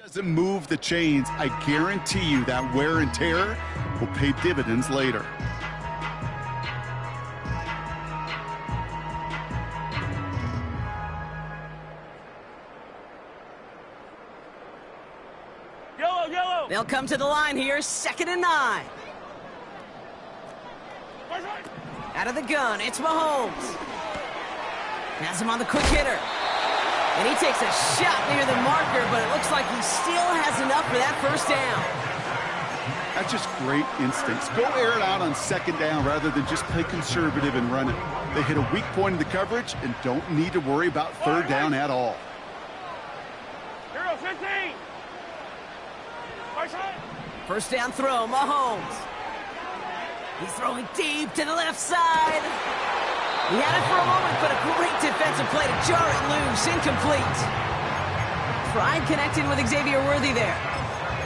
Doesn't move the chains, I guarantee you that wear and tear will pay dividends later. Yellow. They'll come to the line here, 2nd and 9. Out of the gun, it's Mahomes. Has him on the quick hitter. And he takes a shot near the marker, but it looks like he still has enough for that first down. That's just great instincts. Go air it out on 2nd down rather than just play conservative and run it. They hit a weak point in the coverage and don't need to worry about 3rd down at all. 15. First down throw, Mahomes. He's throwing deep to the left side. He had it for a moment, but a great defensive play to jar it loose. Incomplete. Tried connecting with Xavier Worthy there.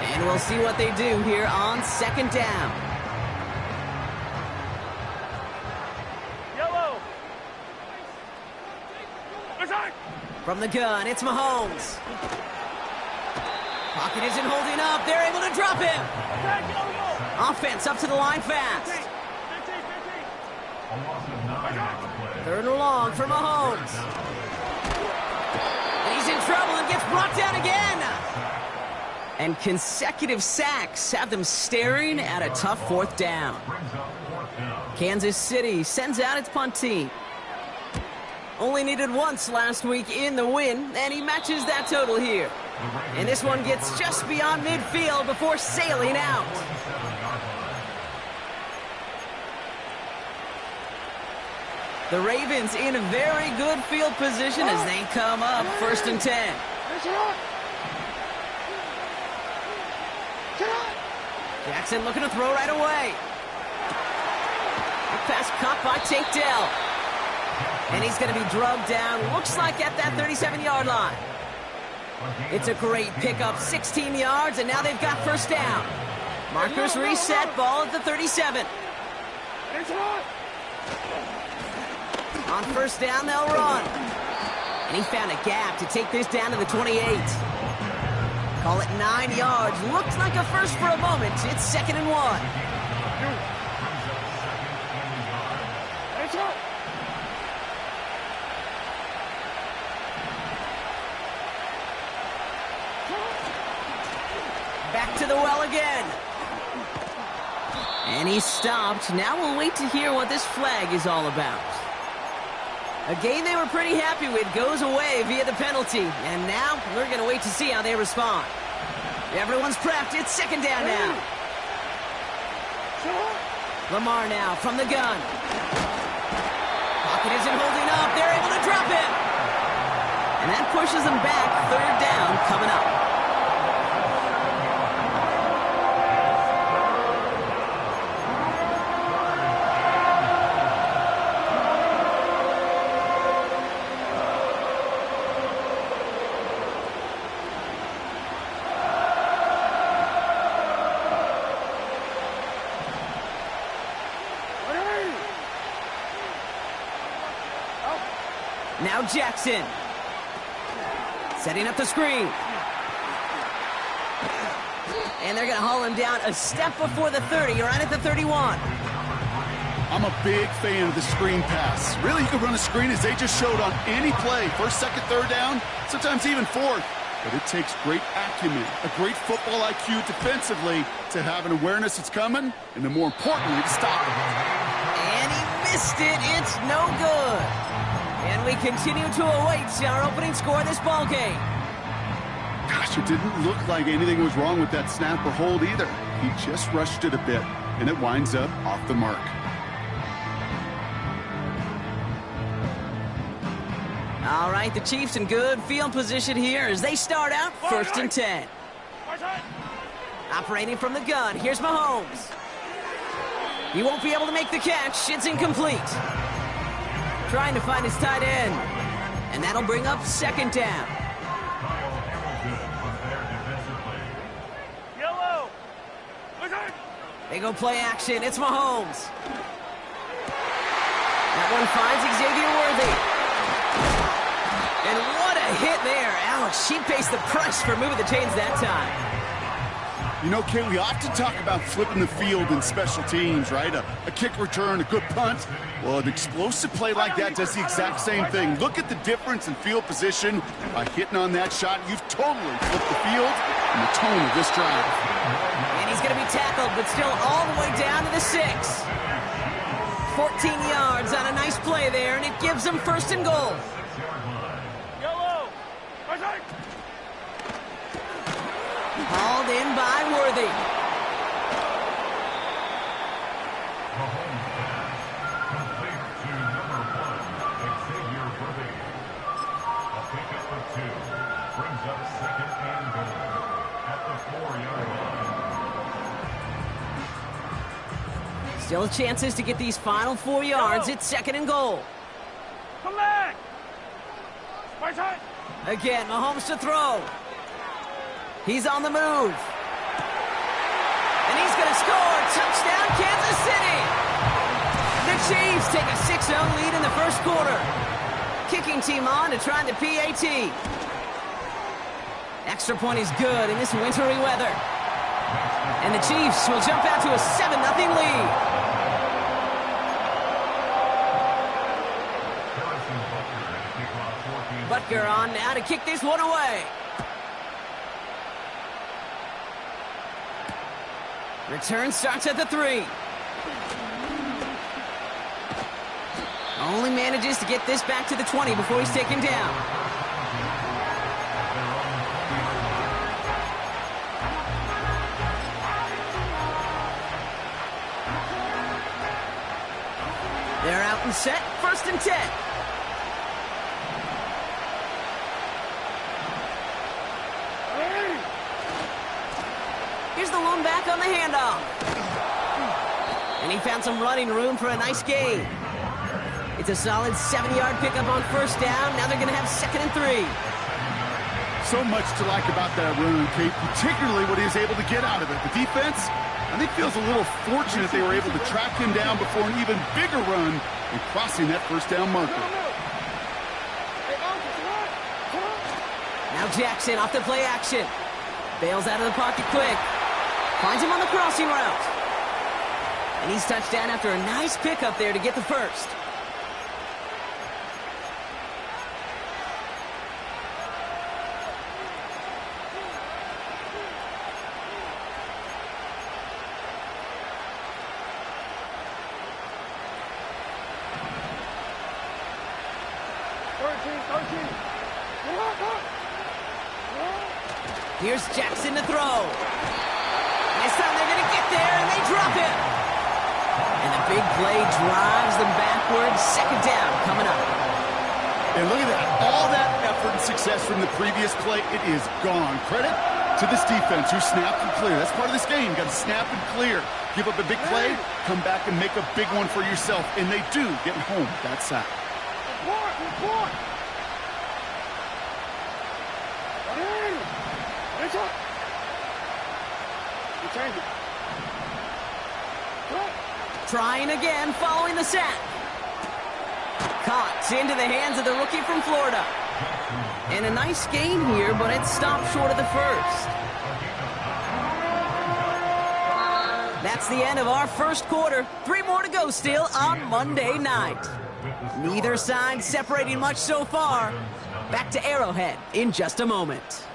And we'll see what they do here on 2nd down. Yellow. From the gun, it's Mahomes. Pocket isn't holding up. They're able to drop him. Offense up to the line fast. 3rd and long for Mahomes. And he's in trouble and gets brought down again. And consecutive sacks have them staring at a tough 4th down. Kansas City sends out its punt team. Only needed once last week in the win, and he matches that total here. And this one gets just beyond midfield before sailing out. The Ravens in a very good field position as they come up 1st and 10. Jackson looking to throw right away. The pass caught by Tank Dell. And he's going to be drugged down, looks like at that 37-yard line. It's a great pickup, 16 yards, and now they've got 1st down. Markers reset, ball at the 37. On 1st down, they'll run. And he found a gap to take this down to the 28. Call it 9 yards. Looks like a first for a moment. It's 2nd and 1. Back to the well again. And he's stopped. Now we'll wait to hear what this flag is all about. A game they were pretty happy with goes away via the penalty. And now we're going to wait to see how they respond. Everyone's prepped. It's 2nd down now. Lamar now from the gun. Pocket isn't holding up. They're able to drop him. And that pushes them back. 3rd down coming up. Now Jackson. Setting up the screen. And they're going to haul him down a step before the 30, right at the 31. I'm a big fan of the screen pass. Really, you can run a screen as they just showed on any play. 1st, 2nd, 3rd down, sometimes even 4th. But it takes great acumen, a great football IQ defensively to have an awareness it's coming, and then more importantly, to stop it. And he missed it. It's no good. And we continue to await our opening score of this ball game. Gosh, it didn't look like anything was wrong with that snap or hold either. He just rushed it a bit, and it winds up off the mark. All right, the Chiefs in good field position here as they start out 1st and 10. Operating from the gun, here's Mahomes. He won't be able to make the catch. It's incomplete. Trying to find his tight end. And that'll bring up 2nd down. Yellow. They go play action. It's Mahomes. That one finds Xavier Worthy. And what a hit there. Ouch, she pays the price for moving the chains that time. You know, Kay, we often talk about flipping the field in special teams, right? A kick return, a good punt. Well, an explosive play like that does the exact same thing. Look at the difference in field position. By hitting on that shot, you've totally flipped the field and the tone of this drive. And he's going to be tackled, but still all the way down to the 6. 14 yards on a nice play there, and it gives him 1st and goal. Hauled in by Worthy. Complete to number 1, Xavier Worthy. A pickup of 2 brings up 2nd and goal at the 4-yard line. Still chances to get these final 4 yards. It's 2nd and goal. Come back! Right side! Again, Mahomes to throw. He's on the move. And he's going to score. Touchdown, Kansas City. The Chiefs take a 6-0 lead in the 1st quarter. Kicking team on to try the PAT. Extra point is good in this wintry weather. And the Chiefs will jump out to a 7-0 lead. Butker on now to kick this one away. Return starts at the 3. Only manages to get this back to the 20 before he's taken down. They're out and set. 1st and 10. Here's the lone back on the handoff. And he found some running room for a nice gain. It's a solid 7-yard pickup on 1st down. Now they're going to have 2nd and 3. So much to like about that run, Kate, particularly what he was able to get out of it. The defense, I think, feels a little fortunate they were able to track him down before an even bigger run and crossing that 1st down marker. Now Jackson off the play action. Bails out of the pocket quick. Finds him on the crossing route. And he's touched down after a nice pickup there to get the 1st. Here's Jackson to throw. This time they're going to get there, and they drop him. And the big play drives them backwards. 2nd down coming up. And look at that. All that effort and success from the previous play, it is gone. Credit to this defense who snapped and clear. That's part of this game. You got to snap and clear. Give up a big play, come back and make a big one for yourself. And they do get home with that sack. Report! Trying again following the sack. Caught into the hands of the rookie from Florida. And a nice gain here, but it stopped short of the 1st. That's the end of our 1st quarter. 3 more to go still on Monday night. Neither side separating much so far. Back to Arrowhead in just a moment.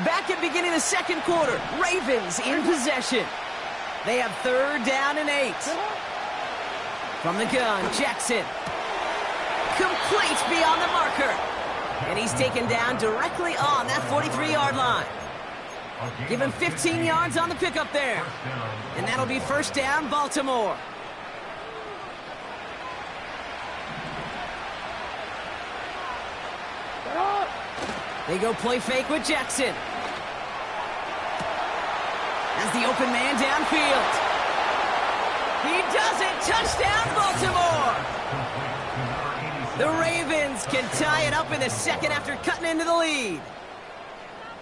Back at beginning of the 2nd quarter, Ravens in possession. They have 3rd down and 8. From the gun, Jackson. Complete beyond the marker. And he's taken down directly on that 43-yard line. Give him 15 yards on the pickup there. And that'll be 1st down, Baltimore. They go play fake with Jackson. As the open man downfield. He does it. Touchdown, Baltimore. Ravens can tie it up in the second after cutting into the lead.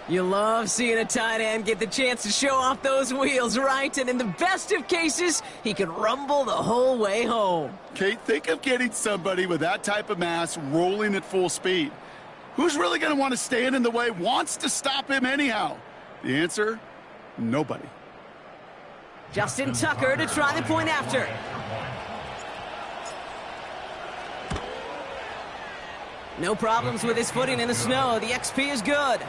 You love seeing a tight end get the chance to show off those wheels, right? And in the best of cases, he can rumble the whole way home. Kate, think of getting somebody with that type of mass rolling at full speed. Who's really going to want to stand in the way, wants to stop him anyhow? The answer, nobody. Justin Tucker to try the point after. No problems with his footing in the snow. The XP is good.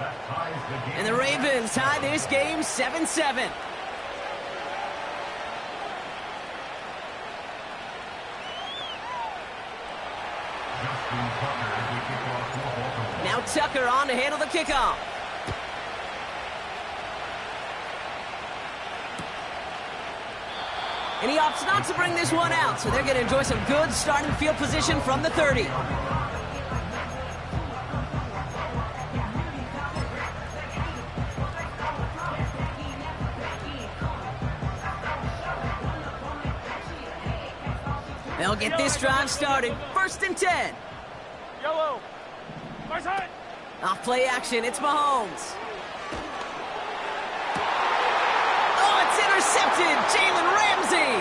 And the Ravens tie this game 7-7. Now Tucker on to handle the kickoff. And he opts not to bring this one out, so they're going to enjoy some good starting field position from the 30. They'll get this drive started. 1st and 10. Yellow. My side. Off play action, it's Mahomes. Oh, it's intercepted. Jalen Ramsey.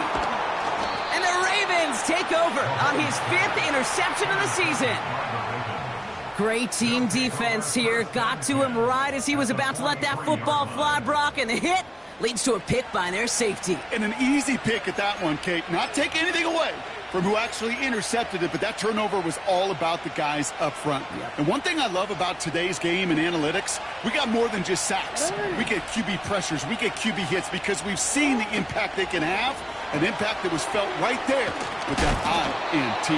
And the Ravens take over on his 5th interception of the season. Great team defense here. Got to him right as he was about to let that football fly, Brock, and the hit leads to a pick by their safety. And an easy pick at that one, Kate. Not take anything away from who actually intercepted it, but that turnover was all about the guys up front. Yep. And one thing I love about today's game and analytics, we got more than just sacks. We get QB pressures, we get QB hits because we've seen the impact they can have, an impact that was felt right there with that INT.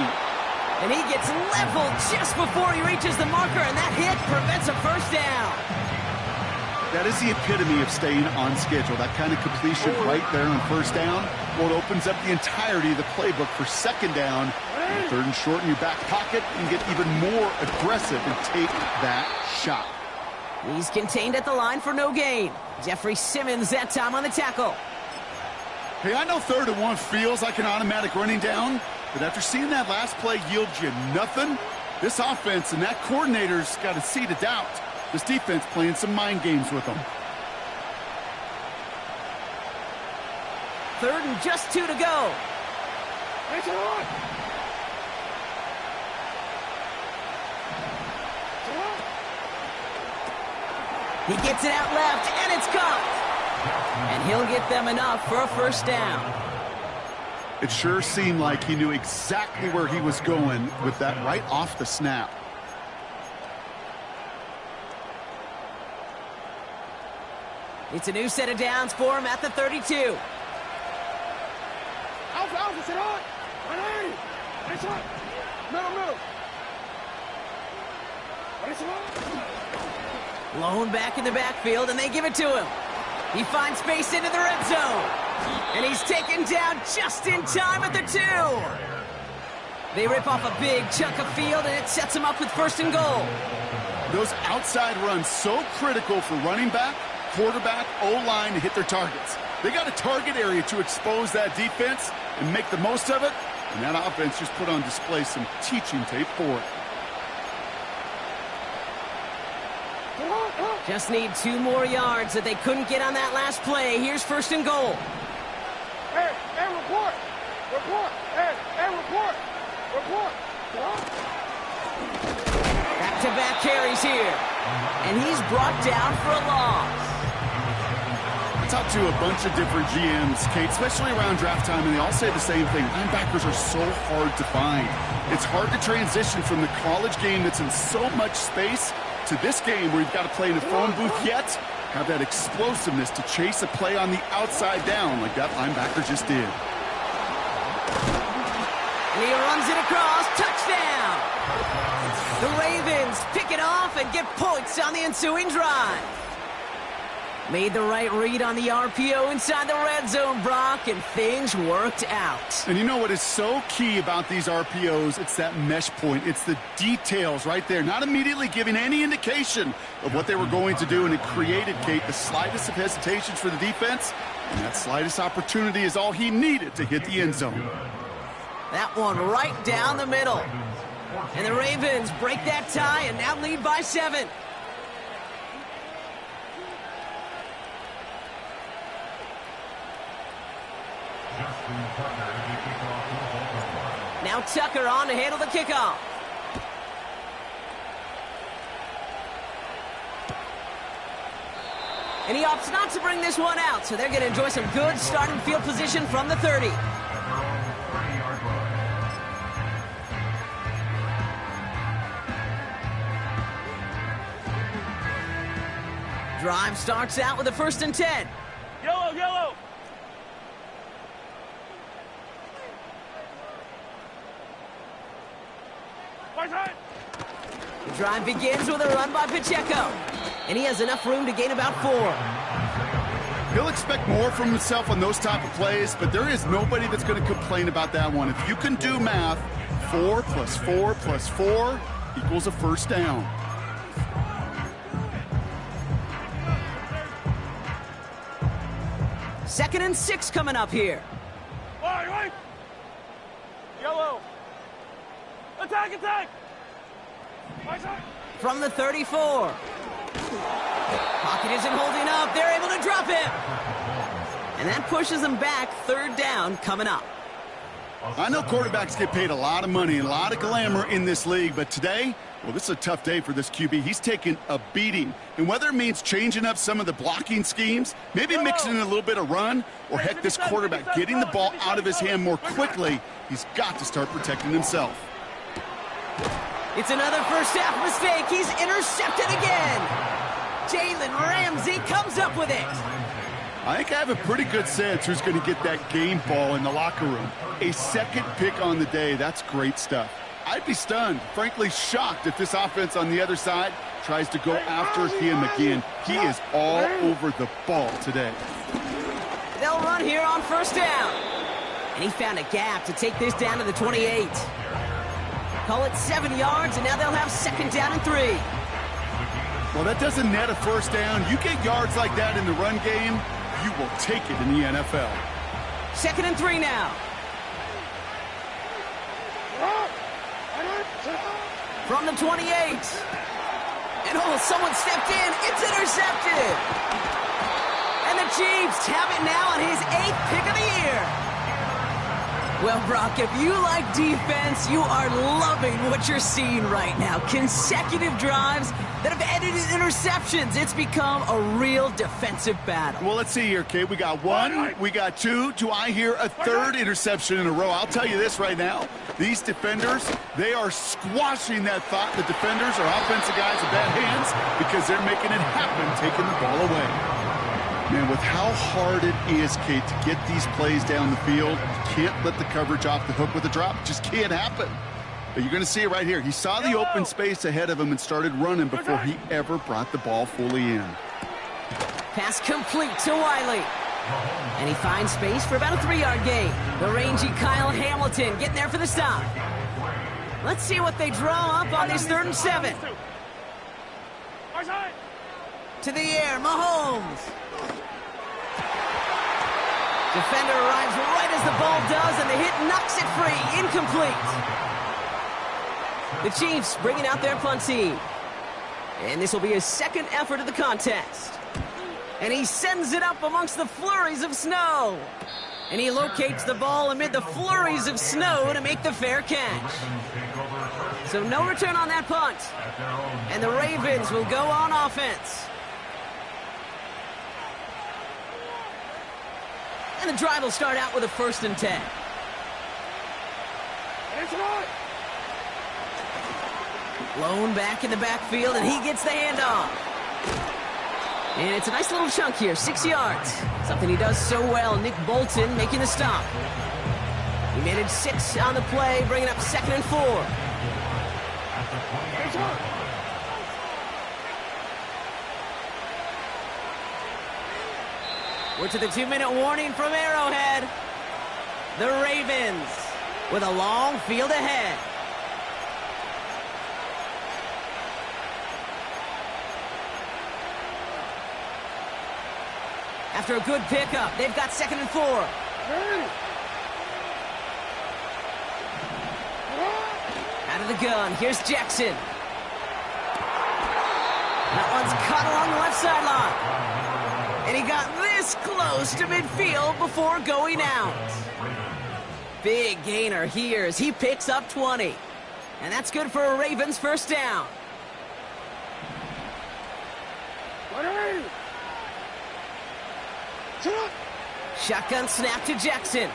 And he gets leveled just before he reaches the marker, and that hit prevents a first down. That is the epitome of staying on schedule. That kind of completion right there on first down. Well, it opens up the entirety of the playbook for second down. And 3rd and short in your back pocket and get even more aggressive and take that shot. He's contained at the line for no gain. Jeffrey Simmons that time on the tackle. Hey, I know 3rd and 1 feels like an automatic running down, but after seeing that last play yield you nothing, this offense and that coordinator's got a seed of doubt. This defense playing some mind games with them. 3rd and just 2 to go. It's on. He gets it out left, and it's caught. And he'll get them enough for a first down. It sure seemed like he knew exactly where he was going with that right off the snap. It's a new set of downs for him at the 32. Alpha, sit on. 180. It's on. Middle. It's on. Lone back in the backfield, and they give it to him. He finds space into the red zone. And he's taken down just in time at the 2. They rip off a big chunk of field, and it sets him up with 1st and goal. Those outside runs so critical for running back, quarterback, O-line to hit their targets. They got a target area to expose that defense and make the most of it, and that offense just put on display some teaching tape for it. Just need 2 more yards that they couldn't get on that last play. Here's 1st and goal. Hey, report. Hey, report. Back-to-back carries here. And he's brought down for a loss. I talked to a bunch of different GMs, Kate, especially around draft time, and they all say the same thing. Linebackers are so hard to find. It's hard to transition from the college game that's in so much space to this game where you've got to play in a phone booth yet have that explosiveness to chase a play on the outside down like that linebacker just did. And he runs it across. Touchdown! The Ravens pick it off and get points on the ensuing drive. Made the right read on the RPO inside the red zone, Brock, and things worked out. And you know what is so key about these RPOs? It's that mesh point. It's the details right there. Not immediately giving any indication of what they were going to do, and it created, Kate, the slightest of hesitations for the defense, and that slightest opportunity is all he needed to hit the end zone. That one right down the middle. And the Ravens break that tie and now lead by 7. Now Tucker on to handle the kickoff. And he opts not to bring this one out, so they're going to enjoy some good starting field position from the 30. Drive starts out with a 1st and 10. Yellow, yellow. The drive begins with a run by Pacheco. And he has enough room to gain about 4. He'll expect more from himself on those type of plays, but there is nobody that's going to complain about that one. If you can do math, 4 plus 4 plus 4 equals a 1st down. Second and 6 coming up here. Right. Yellow. Attack, attack. Right side. From the 34. Pocket isn't holding up. They're able to drop him. And that pushes them back. 3rd down coming up. I know quarterbacks get paid a lot of money and a lot of glamour in this league, but today, well, this is a tough day for this QB. He's taken a beating. And whether it means changing up some of the blocking schemes, maybe mixing in a little bit of run, or heck, this quarterback getting the ball out of his hand more quickly, he's got to start protecting himself. It's another first half mistake. He's intercepted again. Jalen Ramsey comes up with it. I think I have a pretty good sense who's going to get that game ball in the locker room. A 2nd pick on the day. That's great stuff. I'd be stunned, frankly shocked, if this offense on the other side tries to go after him again. He is all over the ball today. They'll run here on 1st down. And he found a gap to take this down to the 28. Call it 7 yards, and now they'll have 2nd down and 3. Well, that doesn't net a 1st down. You get yards like that in the run game, you will take it in the NFL. 2nd and 3 now. From the 28. And someone stepped in. It's intercepted. And the Chiefs have it now on his 8th pick of the year. Well, Brock, if you like defense, you are loving what you're seeing right now. Consecutive drives that have ended in interceptions. It's become a real defensive battle. Well, let's see here, kid. We got 1, we got 2. Do I hear a 3rd interception in a row? I'll tell you this right now. These defenders, they are squashing that thought the defenders are offensive guys with bad hands because they're making it happen, taking the ball away. Man, with how hard it is, Kate, to get these plays down the field, you can't let the coverage off the hook with a drop. It just can't happen. But you're going to see it right here. He saw the open space ahead of him and started running before he ever brought the ball fully in. Pass complete to Wiley. And he finds space for about a 3-yard gain. The rangy Kyle Hamilton getting there for the stop. Let's see what they draw up on this 3rd and 7. To the air, Mahomes. Defender arrives right as the ball does, and the hit knocks it free. Incomplete. The Chiefs bringing out their punt team. And this will be his 2nd effort of the contest. And he sends it up amongst the flurries of snow. And he locates the ball amid the flurries of snow to make the fair catch. So no return on that punt. And the Ravens will go on offense. And the drive will start out with a 1st and 10. Lone back in the backfield, and he gets the handoff. And it's a nice little chunk here, 6 yards. Something he does so well. Nick Bolton making the stop. He managed 6 on the play, bringing up 2nd and 4. We're to the 2-minute warning from Arrowhead. The Ravens with a long field ahead. After a good pickup, they've got 2nd and 4. Out of the gun, here's Jackson. That one's caught along the left sideline. And he got this close to midfield before going out. Big gainer here as he picks up 20. And that's good for a Ravens first down. Shotgun snap to Jackson.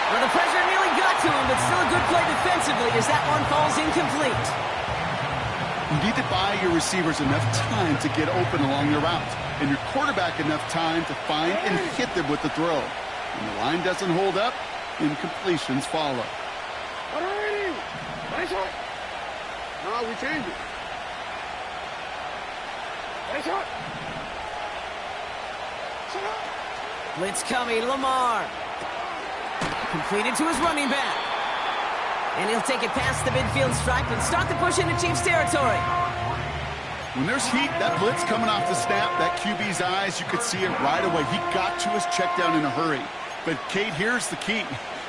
Well, the pressure nearly got to him, but still a good play defensively as that one falls incomplete. You need to buy your receivers enough time to get open along their route, and your quarterback enough time to find and hit them with the throw. When the line doesn't hold up, incompletions follow. No, we change it. Blitz coming, Lamar. Completed to his running back. And he'll take it past the midfield stripe and start the push into Chiefs territory. When there's heat, that blitz coming off the snap, that QB's eyes, you could see it right away. He got to his check down in a hurry. But, Kate, here's the key.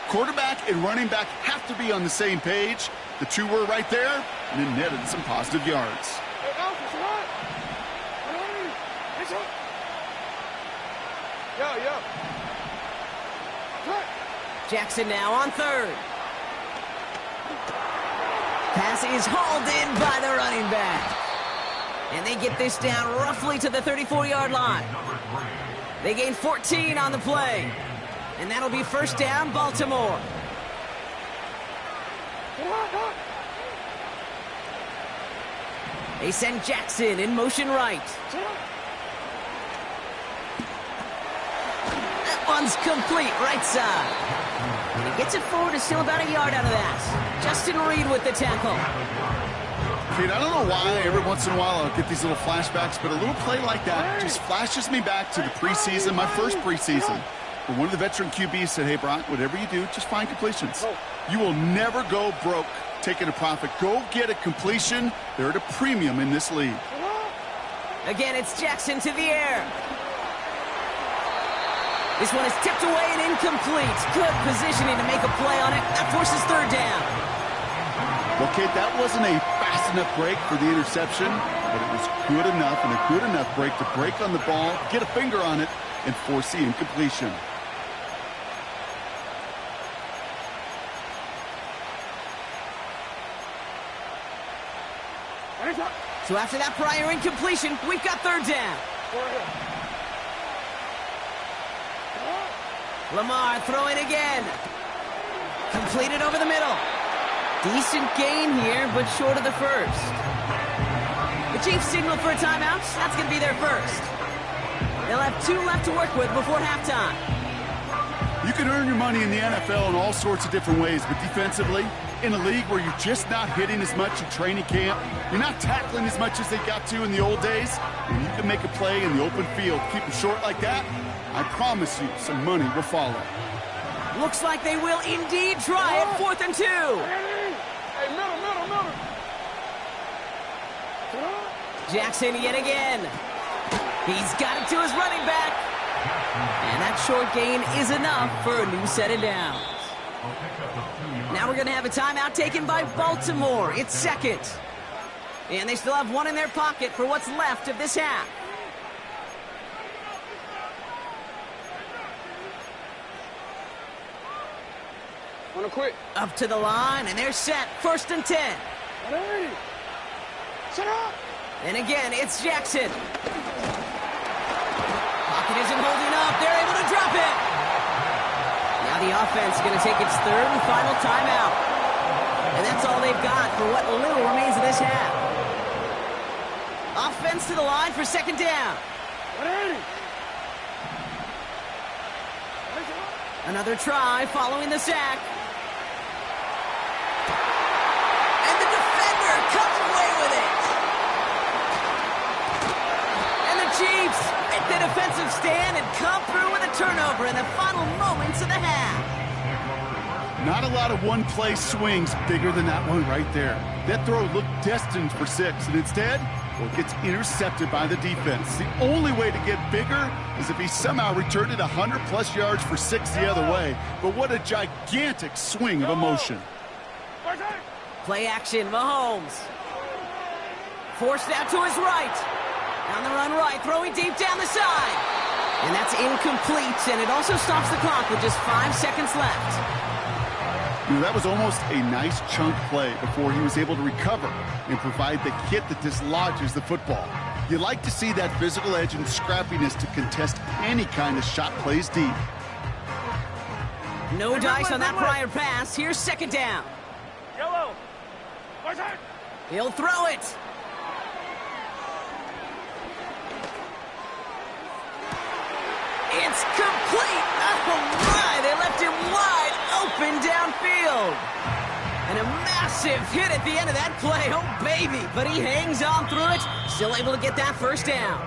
Quarterback and running back have to be on the same page. The two were right there, and it netted some positive yards. Yeah. Jackson now on third. Pass is hauled in by the running back. And they get this down roughly to the 34-yard line. They gain 14 on the play. And that'll be first down, Baltimore. They send Jackson in motion right. That one's complete, right side. And he gets it forward, is still about a yard out of that. Justin Reed with the tackle. Kate, I don't know why every once in a while I'll get these little flashbacks, but a little play like that just flashes me back to the preseason, my first preseason. Where one of the veteran QBs said, hey, Brock, whatever you do, just find completions. You will never go broke taking a profit. Go get a completion. They're at a premium in this league. Again, it's Jackson to the air. This one is tipped away and incomplete. Good positioning to make a play on it. That forces third down. Well, Kate, that wasn't a fast enough break for the interception, but it was good enough and a good enough break to break on the ball, get a finger on it, and force the incompletion. So after that prior incompletion, we've got third down. Lamar throwing again. Completed over the middle. Decent gain here, but short of the first. The Chiefs signal for a timeout. That's going to be their first. They'll have 2 left to work with before halftime. You can earn your money in the NFL in all sorts of different ways, but defensively, in a league where you're just not hitting as much in training camp, you're not tackling as much as they got to in the old days, and you can make a play in the open field, keep them short like that, I promise you some money will follow. Looks like they will indeed try it. 4th and 2. Hey, middle. Jackson yet again. He's got it to his running back. And that short gain is enough for a new set of downs. Now we're going to have a timeout taken by Baltimore. It's second. And they still have one in their pocket for what's left of this half. Wanna quit? Up to the line, and they're set. 1st and 10. Shut up! And again, it's Jackson. Pocket isn't holding up. They're able to drop it. Now the offense is going to take its 3rd and final timeout. And that's all they've got for what little remains of this half. Offense to the line for 2nd down. Another try following the sack. And the defender comes away with it. And the Chiefs make the defensive stand and come through with a turnover in the final moments of the half. Not a lot of one-play swings bigger than that one right there. That throw looked destined for 6, and instead, Well, it gets intercepted by the defense. The only way to get bigger is if he somehow returned it 100-plus yards for 6 the other way. But what a gigantic swing of emotion. Play action, Mahomes. Forced out to his right. On the run right, throwing deep down the side. And that's incomplete, and it also stops the clock with just 5 seconds left. You know, that was almost a nice chunk play before he was able to recover and provide the hit that dislodges the football. You like to see that physical edge and scrappiness to contest any kind of shot plays deep. No dice on that prior pass. Here's second down. Yellow. He'll throw it. It's complete. Oh, my. They left him wide open downfield. And a massive hit at the end of that play. Oh, baby. But he hangs on through it. Still able to get that first down.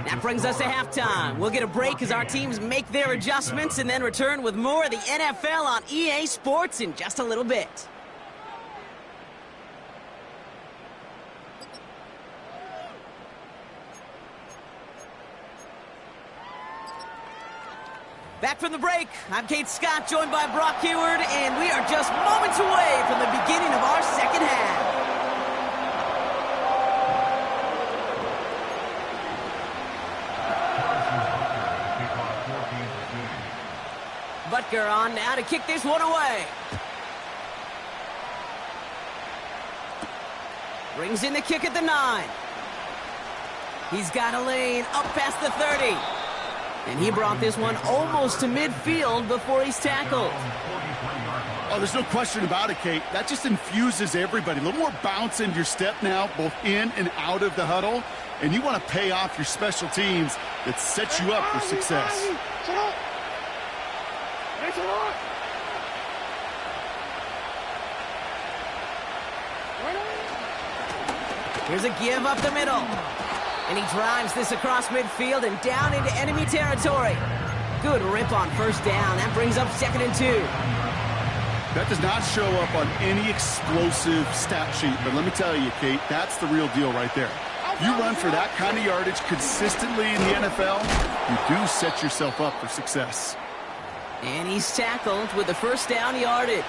That brings us to halftime. We'll get a break as our teams make their adjustments and then return with more of the NFL on EA Sports in just a little bit. Back from the break, I'm Kate Scott, joined by Brock Heward, and we are just moments away from the beginning of our second half. Butker on now to kick this one away. Brings in the kick at the 9. He's got a lane up past the 30. And he brought this one almost to midfield before he's tackled. Oh, there's no question about it, Kate. That just infuses everybody. A little more bounce in your step now, both in and out of the huddle. And you want to pay off your special teams that set you up for success. Here's a give up the middle. And he drives this across midfield and down into enemy territory. Good rip on first down. That brings up 2nd and 2. That does not show up on any explosive stat sheet. But let me tell you, Kate, that's the real deal right there. You run for that kind of yardage consistently in the NFL, you do set yourself up for success. And he's tackled with the first down yardage.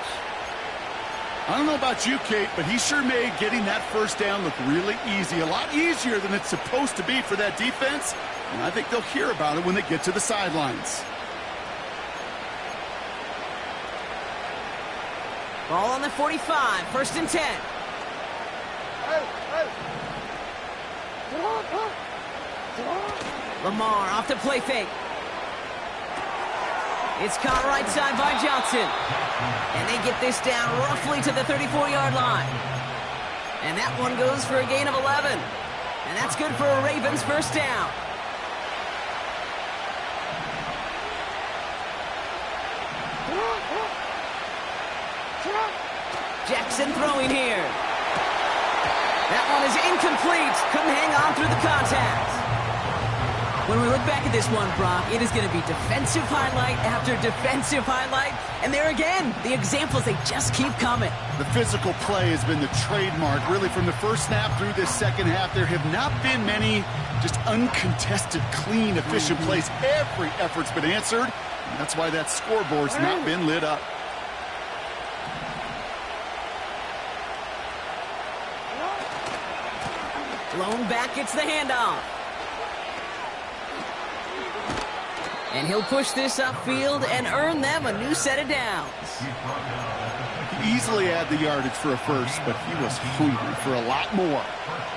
I don't know about you, Kate, but he sure made getting that first down look really easy. A lot easier than it's supposed to be for that defense. And I think they'll hear about it when they get to the sidelines. Ball on the 45, 1st and 10. Lamar off to play fake. It's caught right side by Johnson. And they get this down roughly to the 34-yard line. And that one goes for a gain of 11. And that's good for a Ravens first down. Jackson throwing here. That one is incomplete. Couldn't hang on through the contact. When we look back at this one, Brock, it is going to be defensive highlight after defensive highlight. And there again, the examples, they just keep coming. The physical play has been the trademark. Really, from the first snap through this second half, there have not been many just uncontested, clean, efficient plays. Every effort's been answered. And that's why that scoreboard's not been lit up. Blown back, gets the handoff. And he'll push this upfield and earn them a new set of downs. He easily had the yardage for a first, but he was hungry for a lot more.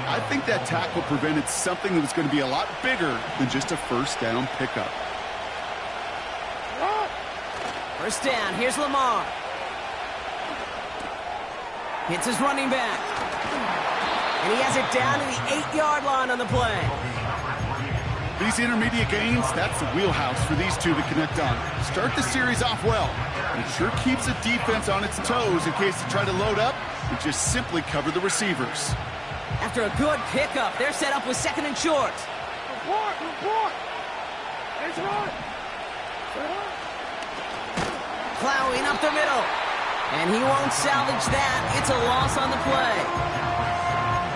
I think that tackle prevented something that was going to be a lot bigger than just a first down pickup. First down, here's Lamar. Hits his running back. And he has it down to the 8-yard line on the play. These intermediate gains, that's the wheelhouse for these two to connect on. Start the series off well. It sure keeps the defense on its toes in case they try to load up and just simply cover the receivers. After a good pickup, they're set up with 2nd and short. Report! It's right! Plowing up the middle. And he won't salvage that. It's a loss on the play.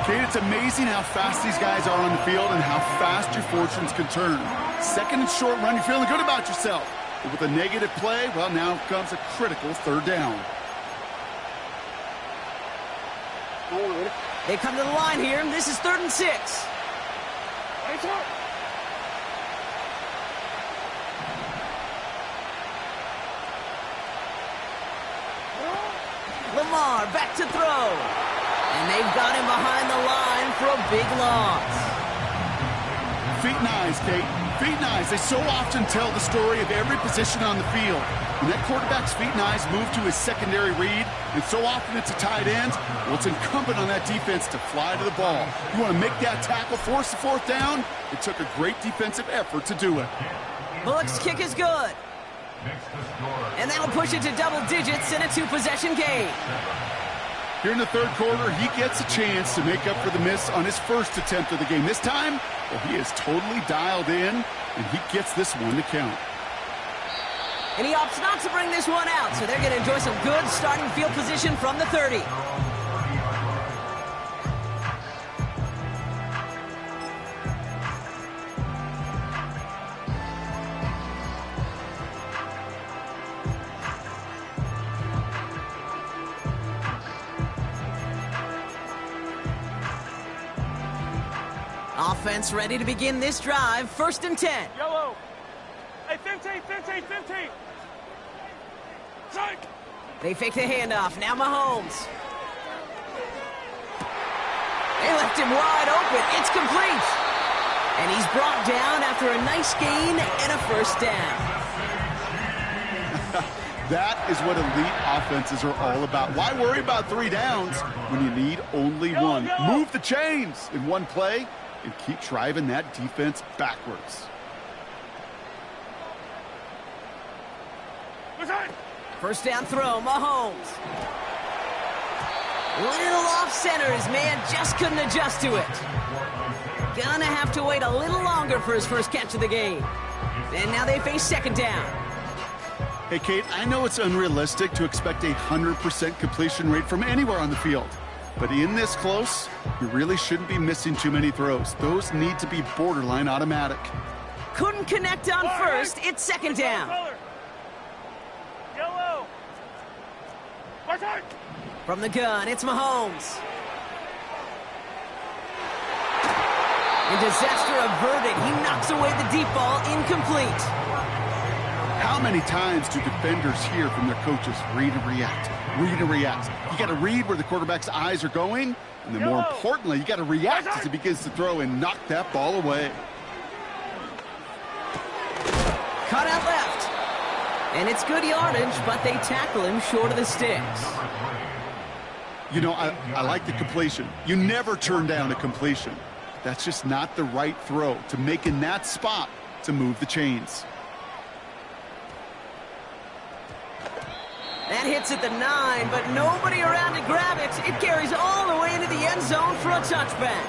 Kate, it's amazing how fast these guys are on the field and how fast your fortunes can turn. Second and short run, you're feeling good about yourself. But with a negative play, well, now comes a critical third down. They come to the line here, and this is 3rd and 6. Lamar back to throw. And they've got him behind the line for a big loss. Feet and eyes, Kate. Feet and eyes. They so often tell the story of every position on the field. When that quarterback's feet and eyes move to his secondary read, and so often it's a tight end, well, it's incumbent on that defense to fly to the ball. You want to make that tackle, force the 4th down? It took a great defensive effort to do it. Bullock's kick is good. And that'll push it to double digits in a 2-possession game. Here in the 3rd quarter, he gets a chance to make up for the miss on his first attempt of the game. This time, well, he is totally dialed in, and he gets this one to count. And he opts not to bring this one out, so they're going to enjoy some good starting field position from the 30. Offense ready to begin this drive. 1st and 10. Yellow. Hey, 15. Strike. They fake the handoff. Now Mahomes. They left him wide open. It's complete. And he's brought down after a nice gain and a 1st down. That is what elite offenses are all about. Why worry about 3 downs when you need only one? Move the chains in one play and keep driving that defense backwards. First down throw, Mahomes. Little off center, his man just couldn't adjust to it. Gonna have to wait a little longer for his first catch of the game. And now they face 2nd down. Hey, Kate, I know it's unrealistic to expect a 100% completion rate from anywhere on the field. But in this close, you really shouldn't be missing too many throws. Those need to be borderline automatic. Couldn't connect on first. It's 2nd down. Yellow. From the gun, it's Mahomes. And disaster averted. He knocks away the deep ball, incomplete. How many times do defenders hear from their coaches, read and react, read and react? You got to read where the quarterback's eyes are going, and then more importantly, you got to react as he begins to throw and knock that ball away. Cut out left. And it's good yardage, but they tackle him short of the sticks. You know, I like the completion. You never turn down a completion. That's just not the right throw to make in that spot to move the chains. That hits at the 9, but nobody around to grab it. It carries all the way into the end zone for a touchback.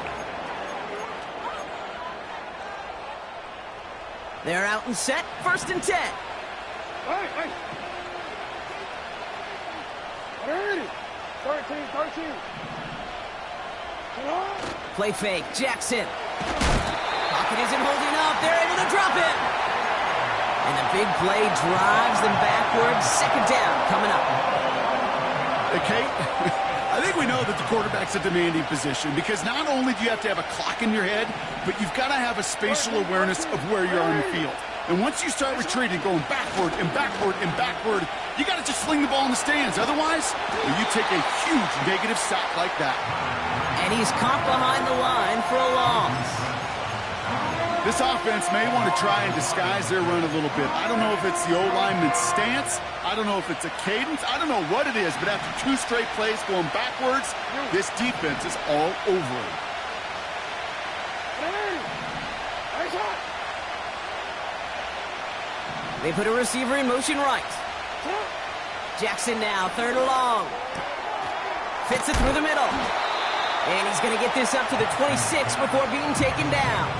They're out and set. 1st and 10. Hey. 13. Play fake. Jackson. Pocket isn't holding up. They're able to drop it. And the big play drives them backwards. 2nd down coming up. Hey, Kate, I think we know that the quarterback's a demanding position because not only do you have to have a clock in your head, but you've got to have a spatial awareness of where you are in the field. And once you start retreating, going backward and backward and backward, you got to just sling the ball in the stands. Otherwise, you take a huge negative sack like that. And he's caught behind the line for a loss. This offense may want to try and disguise their run a little bit. I don't know if it's the O-lineman's stance. I don't know if it's a cadence. I don't know what it is, but after 2 straight plays going backwards, this defense is all over it. They put a receiver in motion right. Jackson now, 3rd and long. Fits it through the middle. And he's going to get this up to the 26 before being taken down.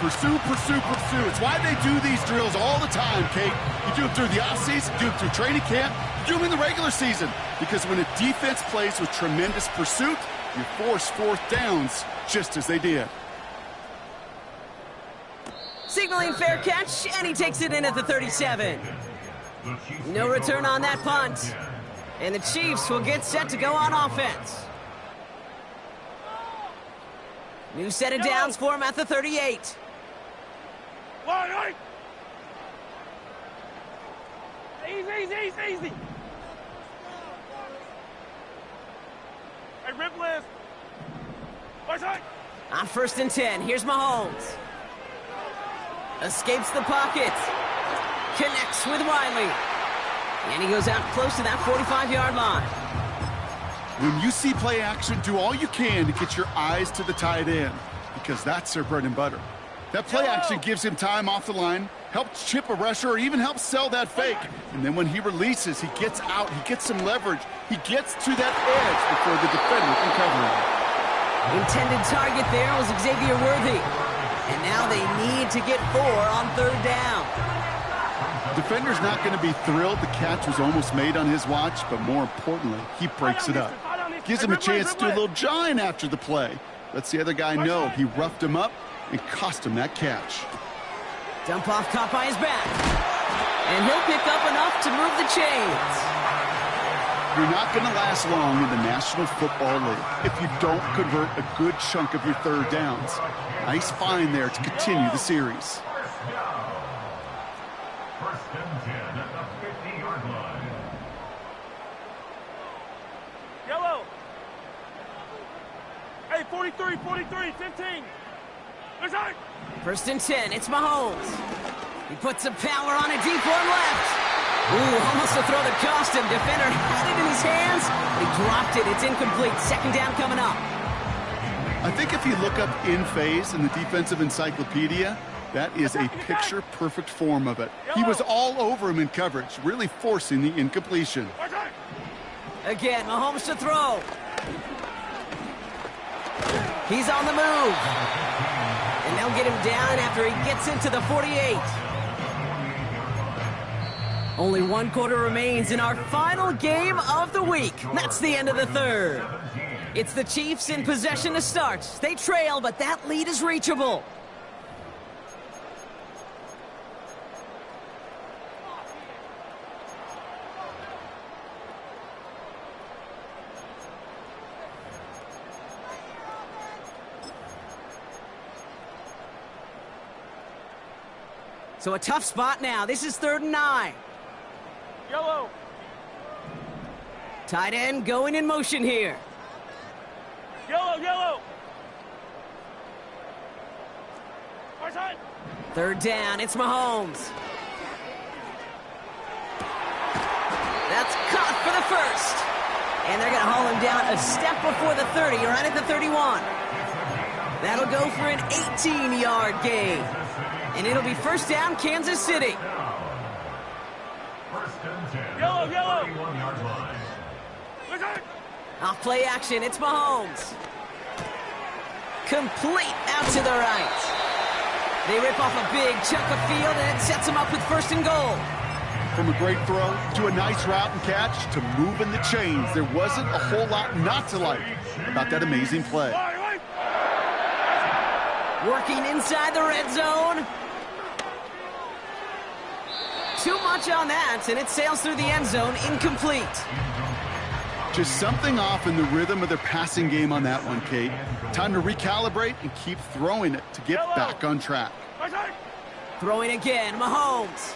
Pursue, pursue, pursue. It's why they do these drills all the time, Kate. You do it through the offseason, you do it through training camp, you do them in the regular season. Because when a defense plays with tremendous pursuit, you force fourth downs just as they did. Signaling fair catch, and he takes it in at the 37. No return on that punt. And the Chiefs will get set to go on offense. New set of downs for him at the 38. Easy. Hey, rip list. On 1st and 10, here's Mahomes. Escapes the pocket. Connects with Riley. And he goes out close to that 45-yard line. When you see play action, do all you can to get your eyes to the tight end, because that's their bread and butter. That play action gives him time off the line, helps chip a rusher, or even helps sell that fake. And then when he releases, he gets out, he gets some leverage. He gets to that edge before the defender can cover him. Intended target there was Xavier Worthy. And now they need to get 4 on 3rd down. Defender's not going to be thrilled the catch was almost made on his watch, but more importantly, he breaks it up. Gives him a chance to do a little jawing after the play. Lets the other guy know he roughed him up and cost him that catch. Dump off caught by his back. And he'll pick up enough to move the chains. You're not going to last long in the National Football League if you don't convert a good chunk of your 3rd downs. Nice find there to continue the series. First and 10 at the 50-yard line. Yellow. Hey, 43, 15. There's out. 1st and 10, it's Mahomes. He puts some power on a deep one left. Ooh, almost a throw that cost him. Defender had it in his hands, but he dropped it. It's incomplete. 2nd down coming up. I think if you look up in phase in the defensive encyclopedia, that is a picture-perfect form of it. He was all over him in coverage, really forcing the incompletion. Again, Mahomes to throw. He's on the move. And they'll get him down after he gets into the 48. Only 1 quarter remains in our final game of the week. That's the end of the 3rd. It's the Chiefs in possession to start. They trail, but that lead is reachable. So a tough spot now. This is 3rd and 9. Yellow. Tight end going in motion here. Yellow. 3rd down, it's Mahomes. That's caught for the 1st. And they're going to haul him down a step before the 30, right at the 31. That'll go for an 18-yard gain. And it'll be 1st down, Kansas City. Yellow. Off play action, it's Mahomes. Complete out to the right. They rip off a big chunk of field, and it sets them up with 1st and goal. From a great throw to a nice route and catch to moving the chains, there wasn't a whole lot not to like about that amazing play. Working inside the red zone. Too much on that, and it sails through the end zone, incomplete. Just something off in the rhythm of their passing game on that one, Kate. Time to recalibrate and keep throwing it to get back on track. Throwing again, Mahomes.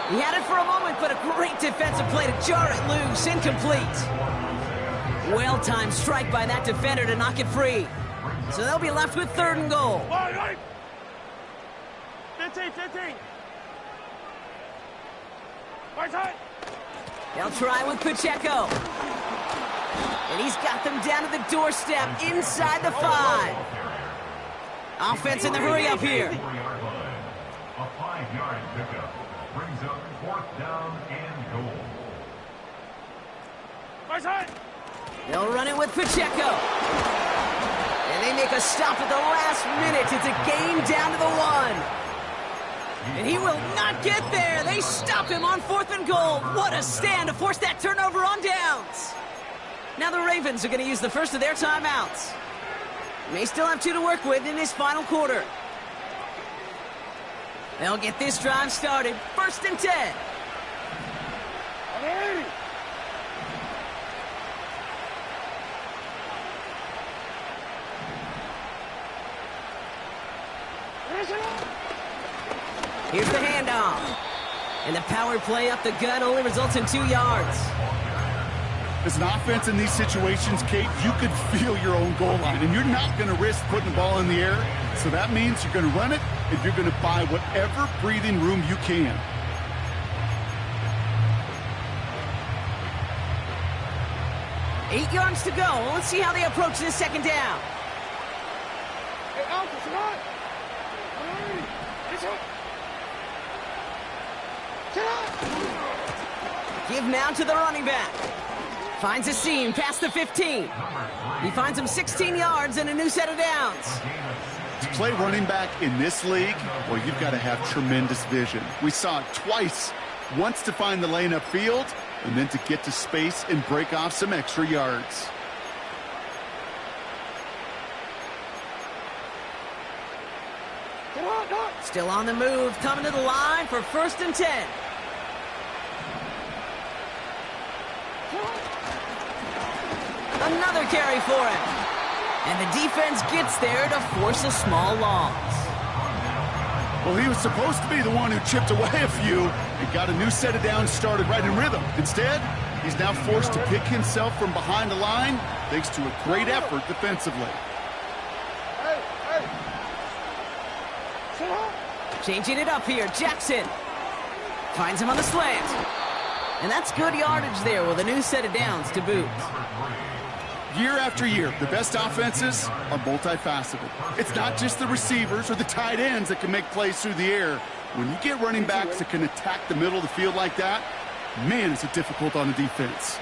He had it for a moment, but a great defensive play to jar it loose, incomplete. Well-timed strike by that defender to knock it free. So they'll be left with 3rd and goal. 15. They'll try with Pacheco. And he's got them down to the doorstep inside the 5. Offense in the hurry up here. A 5-yard pickup brings up 4th down and goal. They'll run it with Pacheco. And And they make a stop at the last minute. It's a game down to the 1. And he will not get there. They stop him on 4th and goal. What a stand to force that turnover on downs. Now the Ravens are going to use the first of their timeouts. May still have 2 to work with in this final quarter. They'll get this drive started. 1st and 10. Here's the handoff. And the power play up the gut only results in 2 yards. As an offense in these situations, Kate, you could feel your own goal line, and you're not going to risk putting the ball in the air. So that means you're going to run it, and you're going to buy whatever breathing room you can. Eight yards to go. Let's see how they approach this 2nd down. Hey, Alpha, come on. Give now to the running back. Finds a seam past the 15. He finds him 16 yards and a new set of downs. To play running back in this league, well, you've got to have tremendous vision. We saw it twice. Once to find the lane upfield, and then to get to space and break off some extra yards. Still on the move, coming to the line for 1st and 10. Another carry for him. And the defense gets there to force a small loss. Well, he was supposed to be the one who chipped away a few and got a new set of downs started right in rhythm. Instead, he's now forced to pick himself from behind the line thanks to a great effort defensively. Changing it up here, Jackson. Finds him on the slant. And that's good yardage there with a new set of downs to boot. Year after year, the best offenses are multifaceted. It's not just the receivers or the tight ends that can make plays through the air. When you get running backs that can attack the middle of the field like that, man, is it difficult on the defense.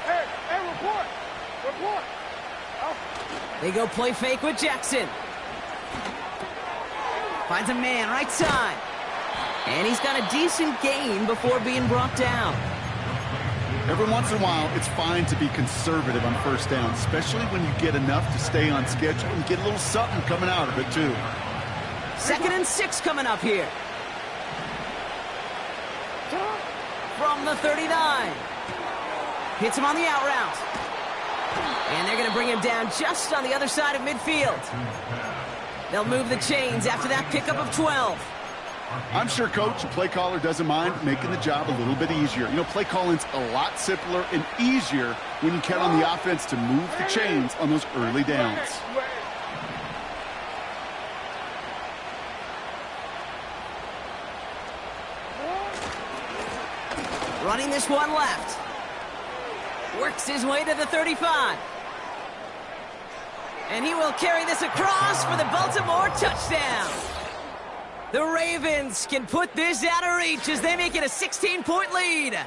Hey, report. They go play fake with Jackson. Finds a man right side. And he's got a decent gain before being brought down. Every once in a while, it's fine to be conservative on 1st down, especially when you get enough to stay on schedule and get a little something coming out of it, too. 2nd and 6 coming up here. From the 39. Hits him on the out route. And they're going to bring him down just on the other side of midfield. They'll move the chains after that pickup of 12. I'm sure Coach, the play caller, doesn't mind making the job a little bit easier. You know, play calling's a lot simpler and easier when you count on the offense to move the chains on those early downs. Running this one left. Works his way to the 35. And he will carry this across for the Baltimore touchdown. The Ravens can put this out of reach as they make it a 16-point lead.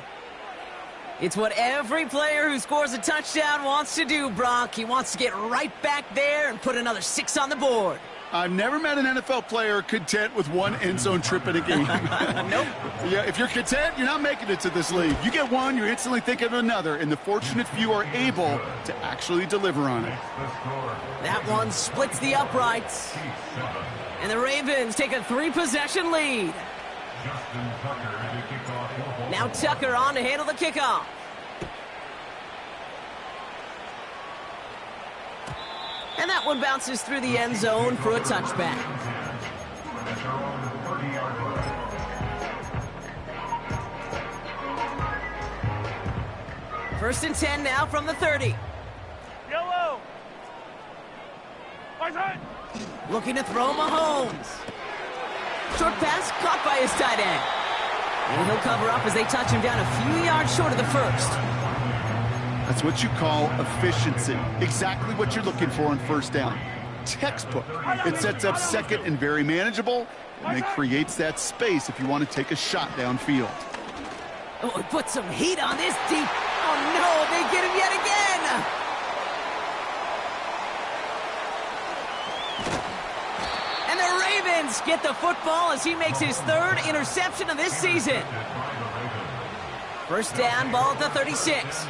It's what every player who scores a touchdown wants to do, Brock. He wants to get right back there and put another 6 on the board. I've never met an NFL player content with one end zone trip in a game. Nope. Yeah, if you're content, you're not making it to this league. You get one, you're instantly thinking of another, and the fortunate few are able to actually deliver on it. That one splits the uprights. And the Ravens take a 3-possession lead. Now Tucker on to handle the kickoff. And that one bounces through the end zone for a touchback. First and 10 now from the 30. Yellow. Looking to throw Mahomes. Short pass caught by his tight end. And he'll cover up as they touch him down a few yards short of the first. That's what you call efficiency. Exactly what you're looking for on 1st down. Textbook. It sets up 2nd and very manageable, and it creates that space if you want to take a shot downfield. Oh, put some heat on this deep. Oh, no, they get him yet again. And the Ravens get the football as he makes his third interception of this season. First down, ball at the 36.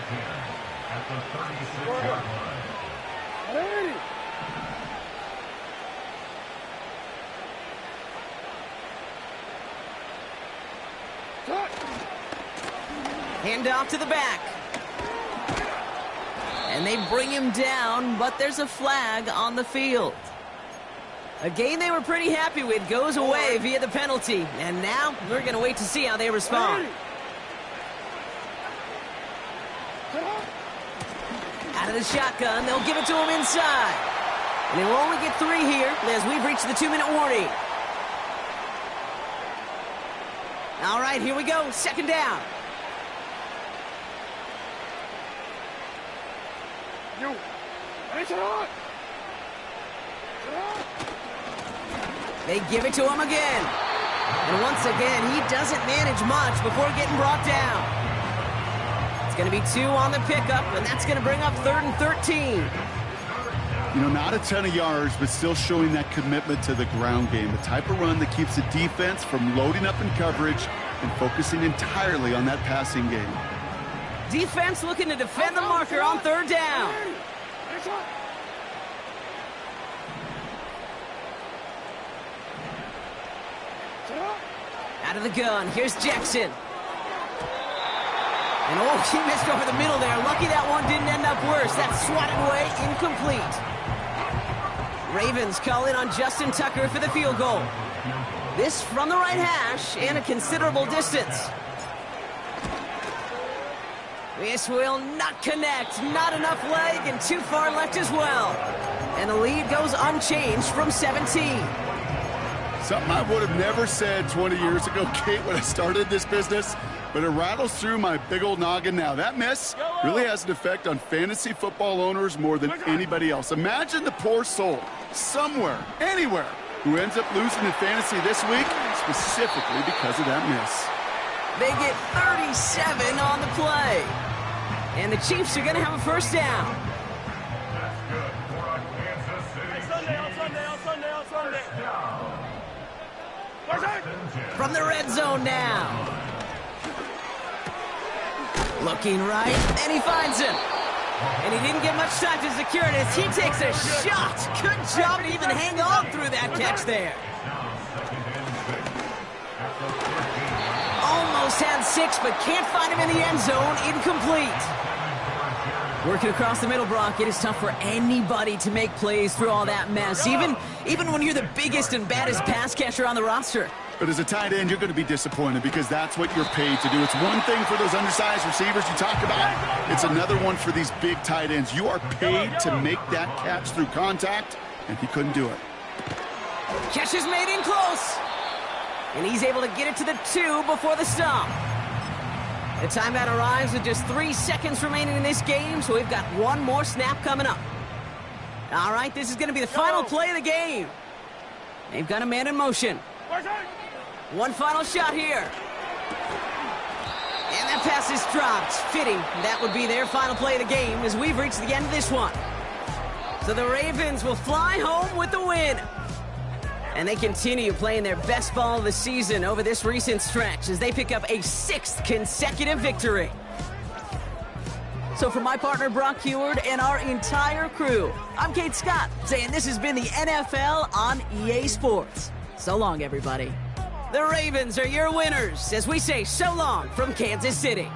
Hand off to the back. And they bring him down, but there's a flag on the field. A game they were pretty happy with goes away via the penalty. And now we're going to wait to see how they respond. Out of the shotgun, they'll give it to him inside. And they will only get 3 here as we've reached the 2-minute warning. All right, here we go. Second down. They give it to him again. And once again, he doesn't manage much before getting brought down. It's going to be 2 on the pickup, and that's going to bring up 3rd and 13. You know, not a ton of yards, but still showing that commitment to the ground game. The type of run that keeps the defense from loading up in coverage and focusing entirely on that passing game. Defense looking to defend the marker on 3rd down. Out of the gun, here's Jackson. And oh, he missed over the middle there. Lucky that one didn't end up worse. That's swatted away, incomplete. Ravens call in on Justin Tucker for the field goal. This from the right hash and a considerable distance. This will not connect. Not enough leg and too far left as well. And the lead goes unchanged from 17. Something I would have never said 20 years ago, Kate, when I started this business, but it rattles through my big old noggin now. That miss really has an effect on fantasy football owners more than anybody else. Imagine the poor soul somewhere, anywhere, who ends up losing in fantasy this week, specifically because of that miss. They get 37 on the play. And the Chiefs are going to have a first down. From the red zone now. Looking right, and he finds him. And he didn't get much time to secure it as he takes a shot. Good job to even hang on through that catch there. Almost had 6, but can't find him in the end zone. Incomplete. Working across the middle, Brock, it is tough for anybody to make plays through all that mess, even when you're the biggest and baddest pass catcher on the roster. But as a tight end, you're going to be disappointed because that's what you're paid to do. It's one thing for those undersized receivers you talk about. It's another one for these big tight ends. You are paid to make that catch through contact, and he couldn't do it. Catch is made in close. And he's able to get it to the 2 before the stop. The timeout arrives with just 3 seconds remaining in this game, so we've got one more snap coming up. All right, this is going to be the final play of the game. They've got a man in motion. One final shot here. And that pass is dropped. Fitting. That would be their final play of the game as we've reached the end of this one. So the Ravens will fly home with the win. And they continue playing their best ball of the season over this recent stretch as they pick up a 6th consecutive victory. So for my partner Brock Huard and our entire crew, I'm Kate Scott saying this has been the NFL on EA Sports. So long, everybody. The Ravens are your winners as we say so long from Kansas City.